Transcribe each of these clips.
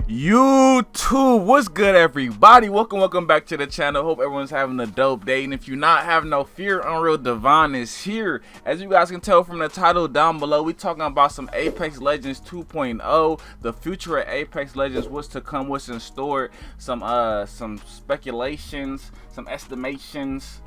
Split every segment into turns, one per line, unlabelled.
YouTube, what's good, everybody? Welcome back to the channel. Hope everyone's having a dope day, and if you're not, have no fear, Unreal Divine is here. As you guys can tell from the title down below, we talking about some Apex Legends 2.0, the future of Apex Legends, what's to come, what's in store, some speculations, some estimations,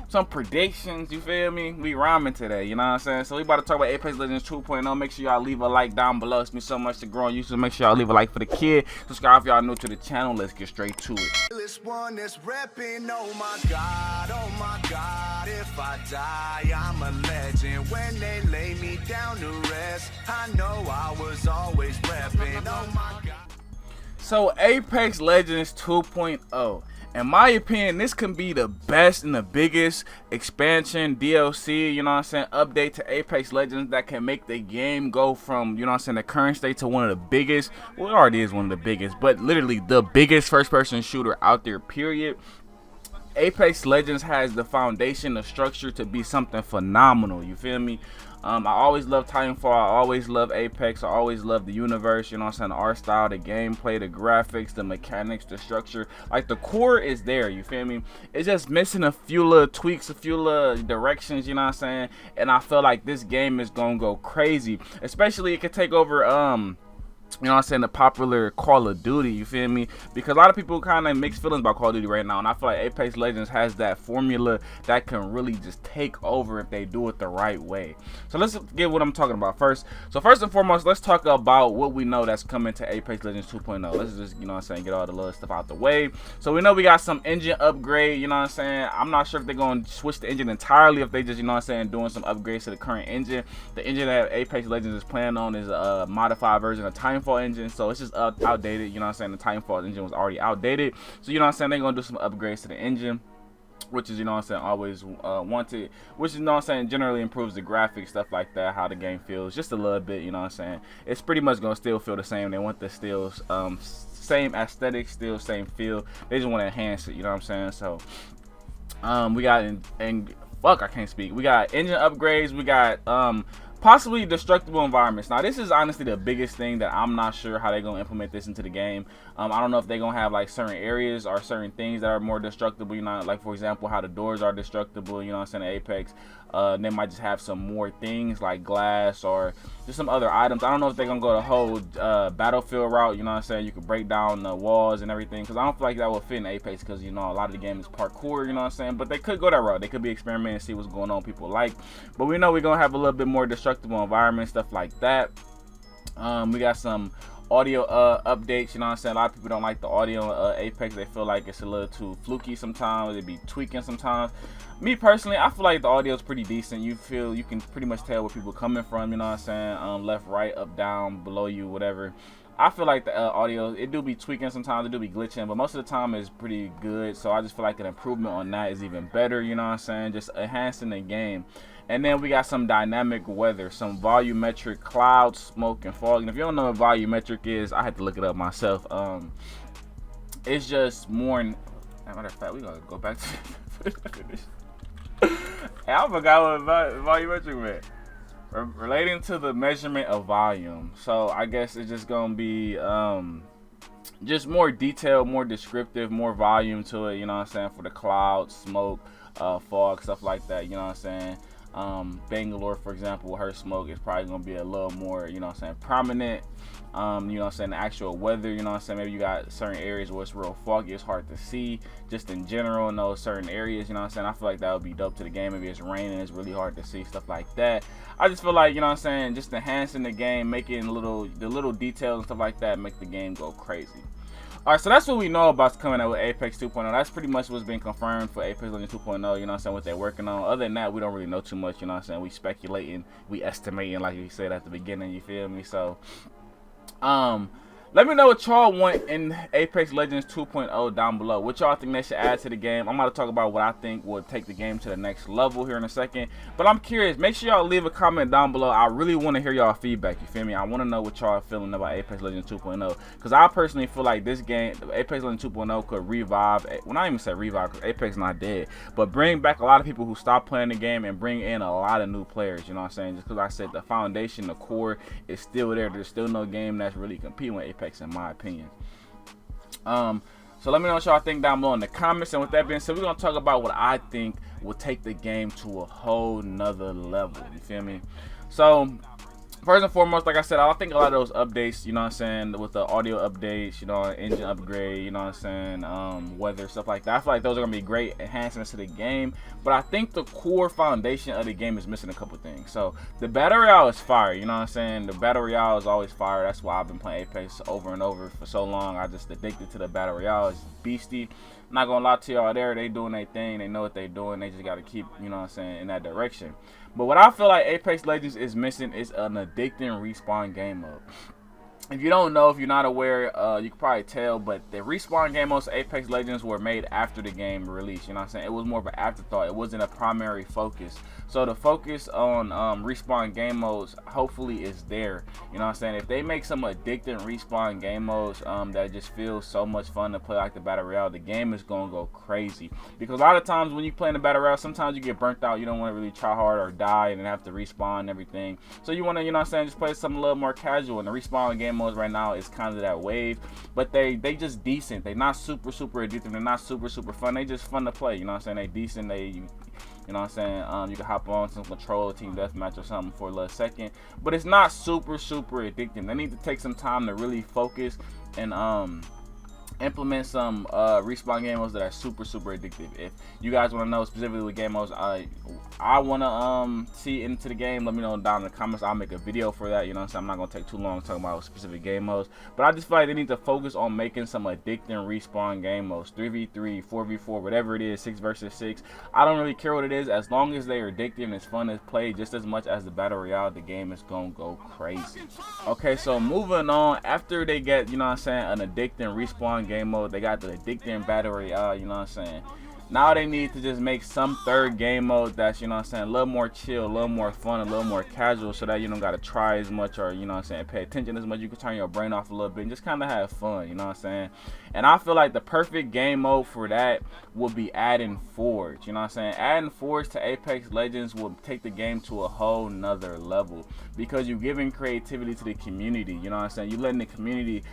some predictions, you feel me? We rhyming today, you know what I'm saying? So we about to talk about Apex Legends 2.0. Make sure y'all leave a like down below. It's been so much to grow on YouTube. Make sure y'all leave a like for the kid. Subscribe if y'all new to the channel. Let's get straight to it.
This one is repping, oh my god, if I die, I'm a legend. When they lay me down to rest, I know I was always repping, oh my god.
So Apex Legends 2.0, in my opinion, this can be the best and the biggest expansion, DLC, you know what I'm saying, update to Apex Legends that can make the game go from, you know what I'm saying, the current state to one of the biggest, well, it already is one of the biggest, but literally the biggest first-person shooter out there, period. Apex Legends has the foundation, the structure to be something phenomenal, you feel me? I always love Titanfall, I always love Apex, I always love the universe, you know what I'm saying, the art style, the gameplay, the graphics, the mechanics, the structure, like the core is there, you feel me? It's just missing a few little tweaks, a few little directions, you know what I'm saying, and I feel like this game is gonna go crazy, especially it could take over, you know what I'm saying, the popular Call of Duty, you feel me? Because a lot of people kind of mixed feelings about Call of Duty right now, and I feel like Apex Legends has that formula that can really just take over if they do it the right way. So let's get what I'm talking about first. So first and foremost, let's talk about what we know that's coming to Apex Legends 2.0. Let's just, you know what I'm saying, get all the little stuff out the way. So we know we got some engine upgrade, you know what I'm saying? I'm not sure if they're going to switch the engine entirely, if they just, you know what I'm saying, doing some upgrades to the current engine. The engine that Apex Legends is planning on is a modified version of Titanfall engine, so it's just outdated, you know what I'm saying. The Titanfall engine was already outdated, so you know what I'm saying, they're gonna do some upgrades to the engine, which is, you know what I'm saying, always wanted, which is, you know what I'm saying, generally improves the graphics, stuff like that, how the game feels just a little bit, you know what I'm saying. It's pretty much gonna still feel the same. They want the still same aesthetic, still same feel, they just want to enhance it, you know what I'm saying. So we got we got engine upgrades, we got possibly destructible environments. Now this is honestly the biggest thing that I'm not sure how they're gonna implement this into the game. I don't know if they're gonna have like certain areas or certain things that are more destructible, you know, like for example how the doors are destructible, you know what I'm saying, Apex. They might just have some more things like glass or just some other items. I don't know if they're gonna go the whole battlefield route, you know what I'm saying, you could break down the walls and everything, because I don't feel like that would fit in Apex, because you know a lot of the game is parkour, you know what I'm saying. But they could go that route, they could be experimenting and see what's going on, people like. But we know we're gonna have a little bit more destructible environment, stuff like that. We got some audio updates, you know what I'm saying. A lot of people don't like the audio Apex. They feel like it's a little too fluky sometimes, they be tweaking sometimes. Me personally, I feel like the audio is pretty decent. You can pretty much tell where people coming from, you know what I'm saying, left, right, up, down, below you, whatever. I feel like the audio, it do be tweaking sometimes, it do be glitching, but most of the time it's pretty good. So I just feel like an improvement on that is even better, you know what I'm saying, just enhancing the game. And then we got some dynamic weather, some volumetric clouds, smoke, and fog. And if you don't know what volumetric is, I had to look it up myself. It's just more, matter of fact, we gonna go back to this. Hey, I forgot what volumetric meant. Relating to the measurement of volume. So I guess it's just gonna be just more detailed, more descriptive, more volume to it, you know what I'm saying, for the clouds, smoke, fog, stuff like that, you know what I'm saying. Bangalore, for example, her smoke is probably gonna be a little more, you know what I'm saying, prominent. You know what I'm saying, the actual weather, you know what I'm saying, maybe you got certain areas where it's real foggy, it's hard to see, just in general in those certain areas, you know what I'm saying. I feel like that would be dope to the game. Maybe it's raining, it's really hard to see, stuff like that. I just feel like, you know what I'm saying, just enhancing the game, making the little details and stuff like that, make the game go crazy. Alright, so that's what we know about coming out with Apex 2.0. That's pretty much what's been confirmed for Apex Legends 2.0, you know what I'm saying, what they're working on. Other than that, we don't really know too much, you know what I'm saying. We speculating, we estimating, like you said at the beginning, you feel me? So, Let me know what y'all want in Apex Legends 2.0 down below. What y'all think they should add to the game. I'm about to talk about what I think will take the game to the next level here in a second. But I'm curious. Make sure y'all leave a comment down below. I really want to hear y'all feedback. You feel me? I want to know what y'all feeling about Apex Legends 2.0. Because I personally feel like this game, Apex Legends 2.0, could revive. Well, not even say revive because Apex not dead. But bring back a lot of people who stopped playing the game and bring in a lot of new players. You know what I'm saying? Just because I said the foundation, the core is still there. There's still no game that's really competing with Apex in my opinion. So let me know what y'all think down below in the comments. And with that being said, we're gonna talk about what I think will take the game to a whole nother level. You feel me? So first and foremost, like I said, I think a lot of those updates, you know what I'm saying, with the audio updates, you know, engine upgrade, you know what I'm saying, weather, stuff like that. I feel like those are going to be great enhancements to the game. But I think the core foundation of the game is missing a couple things. So the Battle Royale is fire, you know what I'm saying? The Battle Royale is always fire. That's why I've been playing Apex over and over for so long. I just addicted to the Battle Royale. It's beastie. I'm not going to lie to y'all there. They doing their thing. They know what they doing. They just got to keep, you know what I'm saying, in that direction. But what I feel like Apex Legends is missing is an addicting respawn game mode. If you don't know, if you're not aware, you can probably tell, but the respawn game modes Apex Legends were made after the game release. You know what I'm saying? It was more of an afterthought. It wasn't a primary focus. So the focus on respawn game modes hopefully is there. You know what I'm saying? If they make some addicting respawn game modes that just feels so much fun to play like the Battle Royale, the game is going to go crazy. Because a lot of times when you play in the Battle Royale, sometimes you get burnt out. You don't want to really try hard or die and then have to respawn and everything. So you want to, you know what I'm saying, just play something a little more casual. And the respawn game modes right now is kind of that wave, but they just decent. They not super addictive. They're not super fun. They just fun to play. You know what I'm saying? They decent. You know what I'm saying? You can hop on some control, team deathmatch or something for a little second, but it's not super addictive. They need to take some time to really focus and implement some respawn game modes that are super addictive. If you guys want to know specifically what game modes I want to see into the game, let me know down in the comments. I'll make a video for that. You know what I'm saying? I'm not going to take too long talking about specific game modes, but I just feel like they need to focus on making some addicting respawn game modes. 3v3, 4v4, whatever it is, 6 versus 6. I don't really care what it is. As long as they are addictive and it's fun to play just as much as the Battle Royale, the game is going to go crazy. Okay, so moving on, after they get, you know what I'm saying, an addicting respawn game mode, they got the addicting Battle Royale, you know what I'm saying. Now they need to just make some third game mode that's, you know what I'm saying, a little more chill, a little more fun, a little more casual, so that you don't got to try as much or, you know what I'm saying, pay attention as much. You can turn your brain off a little bit and just kind of have fun, you know what I'm saying. And I feel like the perfect game mode for that would be adding Forge, you know what I'm saying. Adding Forge to Apex Legends will take the game to a whole nother level, because you're giving creativity to the community, you know what I'm saying. You're letting the community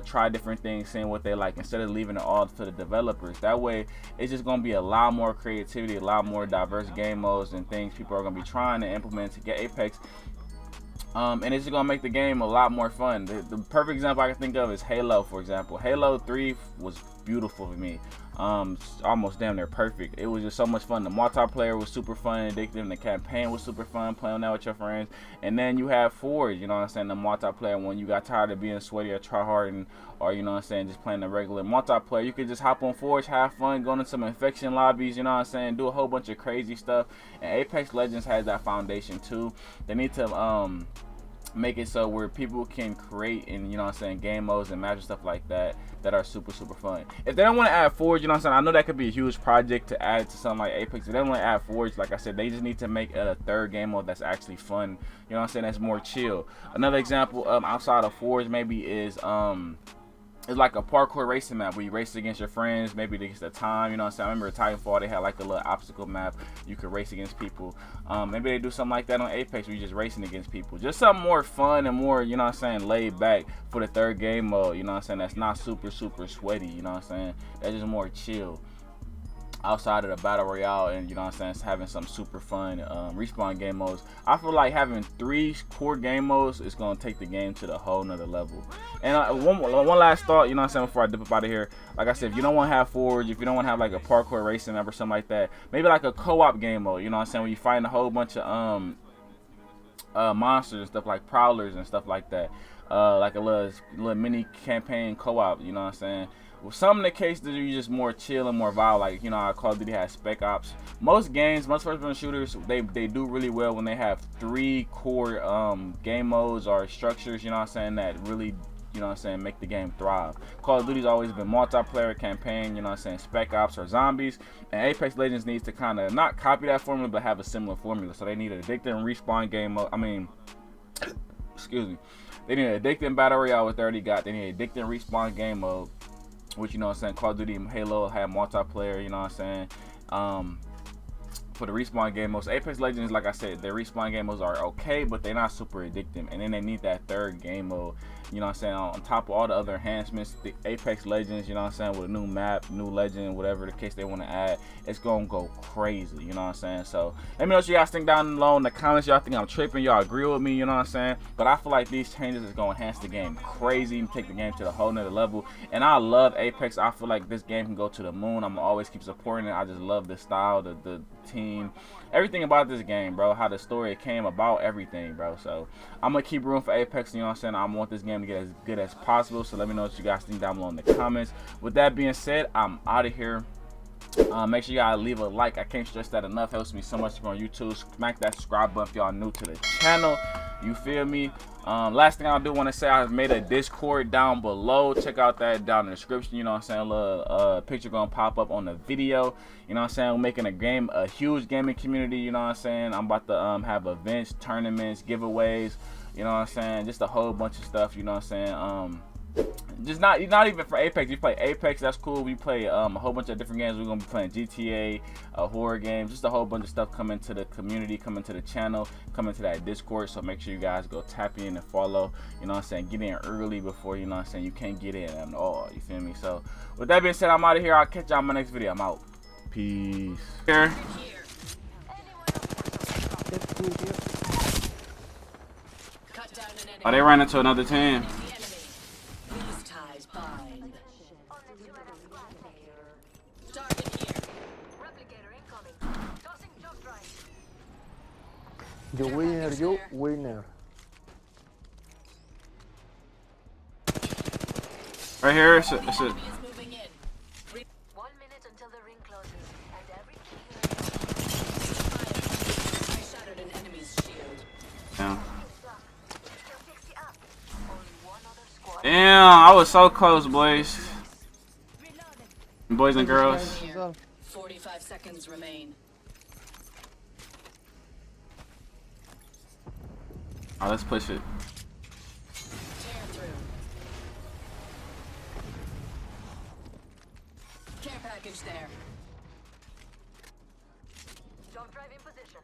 try different things, saying what they like, instead of leaving it all to the developers. That way it's just going to be a lot more creativity, a lot more diverse game modes and things people are going to be trying to implement to get Apex. And it's just going to make the game a lot more fun. The perfect example I can think of is Halo, for example. Halo 3 was beautiful for me. Almost damn near perfect. It was just so much fun. The multiplayer was super fun and addictive. The campaign was super fun, playing that with your friends. And then you have Forge, you know what I'm saying, the multiplayer. When you got tired of being sweaty or try hard, or you know what I'm saying, just playing the regular multiplayer, you could just hop on Forge, have fun, go into some infection lobbies, you know what I'm saying, do a whole bunch of crazy stuff. And Apex Legends has that foundation too. They need to make it so where people can create, and you know what I'm saying, game modes and match and stuff like that are super fun. If they don't want to add Forge, you know what I'm saying, I know that could be a huge project to add to something like Apex. If they don't want to add Forge, like I said, they just need to make it a third game mode that's actually fun, you know what I'm saying, that's more chill. Another example outside of Forge maybe is it's like a parkour racing map where you race against your friends, maybe against the time, you know what I'm saying. I remember Titanfall, they had like a little obstacle map you could race against people. Maybe they do something like that on Apex where you're just racing against people. Just something more fun and more, you know what I'm saying, laid back for the third game mode, you know what I'm saying, that's not super sweaty, you know what I'm saying. That's just more chill outside of the Battle Royale, and you know what I'm saying, it's having some super fun respawn game modes. I feel like having 3 core game modes is going to take the game to the whole nother level. And one last thought, you know what I'm saying, before I dip up out of here. Like I said, if you don't want to have Forge, if you don't want to have like a parkour racing map or something like that, maybe like a co-op game mode, you know what I'm saying, where you find a whole bunch of monsters and stuff, like prowlers and stuff like that. Like a little mini campaign co-op, you know what I'm saying. With some of the cases that are just more chill and more violent, like, you know, how Call of Duty has Spec Ops. Most games, most first-person shooters, they do really well when they have 3 core game modes or structures, you know what I'm saying, that really, you know what I'm saying, make the game thrive. Call of Duty's always been multiplayer campaign, you know what I'm saying, Spec Ops or zombies, and Apex Legends needs to kind of not copy that formula, but have a similar formula. So they need an addicting respawn game mode. I mean, excuse me, they need an addicting battle royale, which they already got. They need an addicting respawn game mode, which, you know what I'm saying, Call of Duty and Halo have multiplayer, you know what I'm saying. For the respawn game modes, Apex Legends, like I said, their respawn game modes are okay, but they're not super addictive. And then they need that third game mode, you know what I'm saying, on top of all the other enhancements. The Apex Legends, you know what I'm saying, with a new map, new legend, whatever the case they want to add, it's gonna go crazy, you know what I'm saying. So let me know what you guys think down below in the comments. Y'all think I'm tripping, y'all agree with me, you know what I'm saying. But I feel like these changes is gonna enhance the game crazy and take the game to the whole nother level. And I love Apex. I feel like this game can go to the moon. I'm gonna always keep supporting it. I just love the style, the team, everything about this game, bro. How the story came about, everything, bro. So I'm gonna keep room for Apex, you know what I'm saying. I want this game to get as good as possible. So let me know what you guys think down below in the comments. With that being said, I'm out of here. Make sure y'all leave a like. I can't stress that enough. Helps me so much on YouTube. Smack that subscribe button if y'all new to the channel. You feel me? Last thing I do want to say, I've made a Discord down below. Check out that down in the description. You know what I'm saying? A little picture gonna pop up on the video. You know what I'm saying? We're making a huge gaming community. You know what I'm saying? I'm about to have events, tournaments, giveaways. You know what I'm saying? Just a whole bunch of stuff. You know what I'm saying? Just not even for Apex. You play Apex, that's cool. We play a whole bunch of different games. We're gonna be playing GTA, horror games, just a whole bunch of stuff coming to the community, coming to the channel, coming to that Discord. So make sure you guys go tap in and follow. You know what I'm saying? Get in early before, you know what I'm saying, you can't get in at all. You feel me? So with that being said, I'm out of here. I'll catch y'all in my next video. I'm out. Peace. Here. Oh, they ran into another team.
You winner, you winner.
Right here, it's a
1 minute until the ring closes, and every I shattered an enemy's shield.
yeah. Damn, I was so close, boys. Boys and girls.
45 seconds remain.
Alright, let's push it.
Tear through. Care package there. Jump drive in position.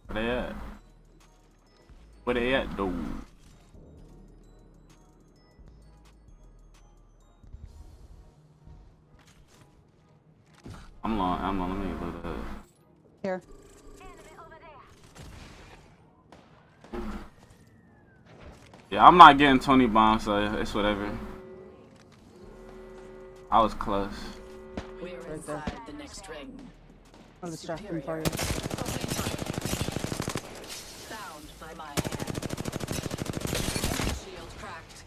Where they at? Where they at, though? I'm long, let me look at it.
Here.
Yeah, I'm not getting 20 bombs, so it's whatever. I was close.
We're inside the next ring.
I'll distract him for you.
Bound by my hand. Shield cracked.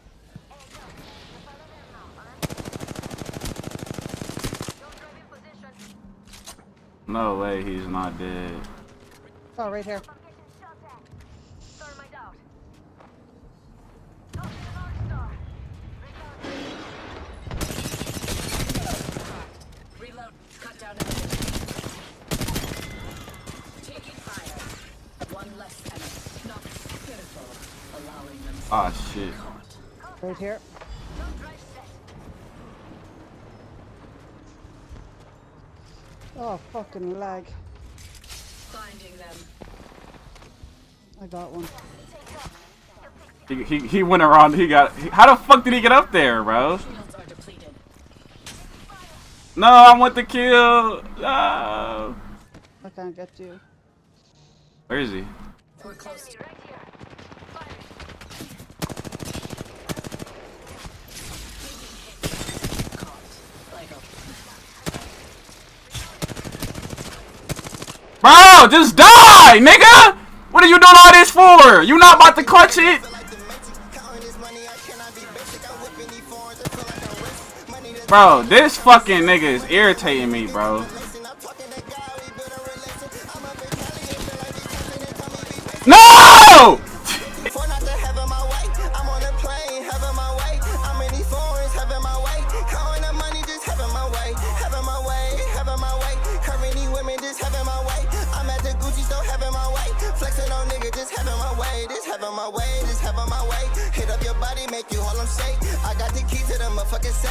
No way, he's not dead.
Oh, right here.
Reload. Cut down. Taking fire. One less enemy. Not pitiful. Allowing them.
Ah, shit.
Right here. Oh, fucking lag.
Finding them.
I got one.
He went around, how the fuck did he get up there, bro?
Shields are depleted.
No, I want the kill. No.
I can't get you.
Where is he?
We're close to
Bro, just die, nigga! What are you doing all this for? You not about to clutch it? Bro, this fucking nigga is irritating me, bro. No!
For not to having my way, I'm on a plane, having my way. I'm in these foreigns, having my way. Counting the money, just having my way. Having my way, having my way. Currently women, just having my way. I'm at the Gucci store, having my way. Flexing on nigga, just having my way. Just having my way, just having my way. Hit up your body, make you all them shake. I got the key to the motherfucking safe.